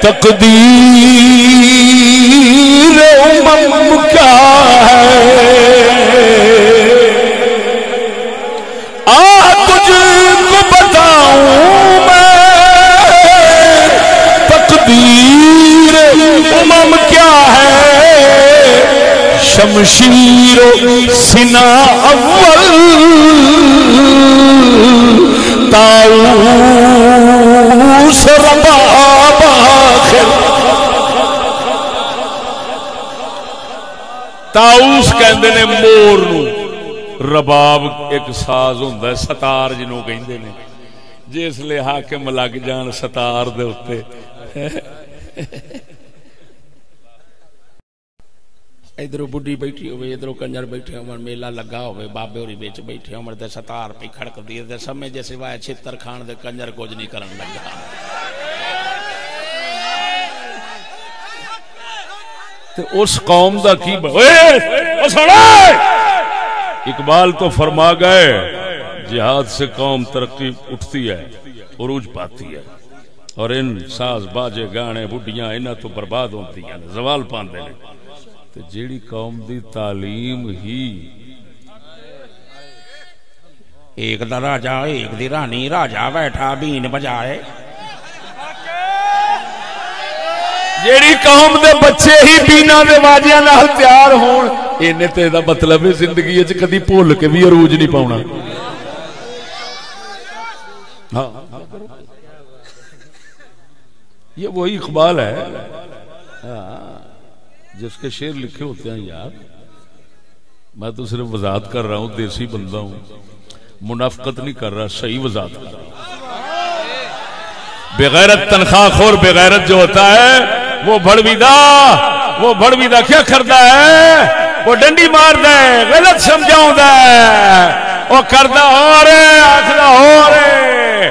تقدیر امم کیا ہے تجھ کو بتاؤں میں تقدیر امم کیا ہے شمشیر و سنا اول طاؤوس رباب آخر طاؤوس کہندے نے مور نو رباب ایک ساز ہوندا ہے ستار جنوں کہندے نے جس لے حاکم لگ جان ستار دے اوتے ادھر بڈھی بیٹھی ہوئے ادھر کنجر بیٹھے ہو میلہ لگا ہوئے بابے ہوری بیچ بیٹھے ہو تے ستار پہ کھڑک دیے تے سمجھے سوائے چھتر کھان دے کنجر کچھ نہیں کرن لگا تے اس قوم دا کی اقبال تو فرما گئے جہاد سے قوم ترقی اٹھتی ہے عروج پاتی ہے اور ان ساز باجے گانے بڈیاں انہاں تو برباد ہوتی ہیں زوال پاندے نے تے جیڑی قوم دی تعلیم ہی ایک دا راجا ایک دی رانی راجا بیٹھا بین بجائے جیڑی قوم دے بچے ہی بینا دے واجیاں نال تیار ہون اینے تے دا مطلب ہے زندگی وچ کدی بھول کے بھی عروج نہیں پاؤنا ہاں یہ وہی اقبال ہے جس کے شعر لکھے ہوتے ہیں یار میں تو صرف وضاحت کر رہا ہوں دیسی بندہ ہوں منافقت نہیں کر رہا صحیح وضاحت کر رہا ہوں بغیرت تنخواہ خور بغیرت جو ہوتا ہے وہ بھڑویدہ کیا کرتا ہے وہ ڈنڈی مار دے غلط سمجھاؤں دے وہ کردہ ہو رہے آخدہ ہو رہے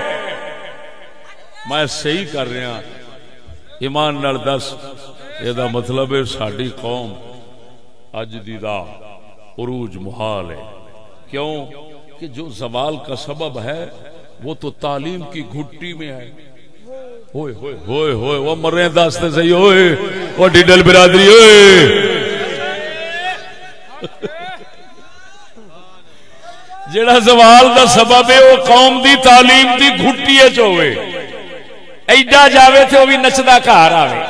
میں صحیح کر رہا ایمان نال دس یہ دا مطلب ہے ساڑی قوم اج دی دا عروج محال ہے کیوں کہ جو زوال کا سبب ہے وہ تو تعلیم کی گھٹی میں ہے ہوئے ہوئے ہوئے ہوئے وہ مر رہے ہیں داستے صحیح ہوئے وہ ڈیڈل برادری ہوئے جیڑا زوال دا سبب ہے وہ قوم دی تعلیم دی گھٹی ہے چوئے ایڈا جاوے تھے وہ بھی نچدہ کار آوے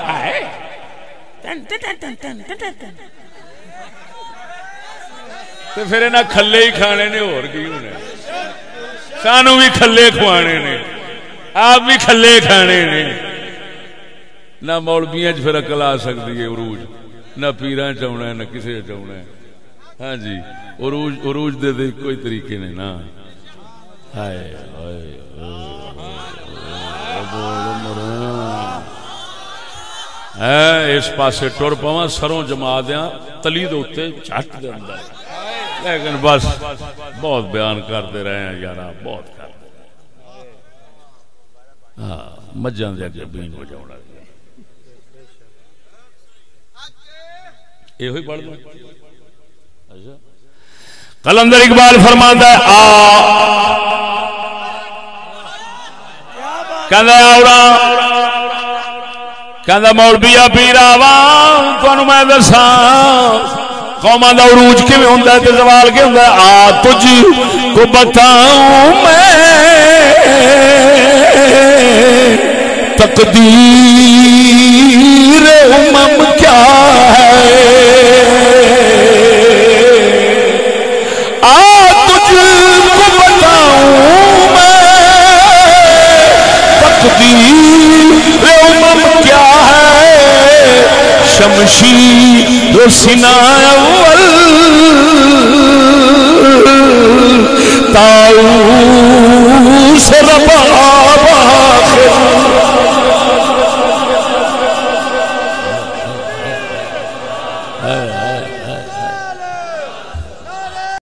تو پھر انہاں کھلے ہی کھانے نے اور کی ہونے سانو بھی کھلے کھوانے نے آپ بھی کھلے کھانے نے نہ مولویاں پھر عقل آ سکتی ہے عروج نہ پیراں چاہنا ہے نہ کسے چاہنا ہے ہاں جی عروج دے دے کوئی طریقے نہیں نا ہائے ہائے اس پاسے ٹر پواں سروں جما دیاں تلی دے اوتے جھٹ دے اندر لیکن بس بہت بیان کرتے رہے ہیں یارا بہت کرتے ہاں مجھاں دے اگے بین ہو جاؤنا یہ ہوئی پڑھ دوں قلندر اقبال فرماتا ہے کہندا اوڑا کہندا مولویا پیراواں تانوں میں دساں قوماں دا عروج کیویں ہوندا ہے تے زوال کیویں ہوندا ہے تجھ کو بتاؤں میں تقدیر امم کیا ہے تجھ کو بتاؤں میں تقدیر امم کیا ہے شمشیر و سنا اول طاؤوس رباب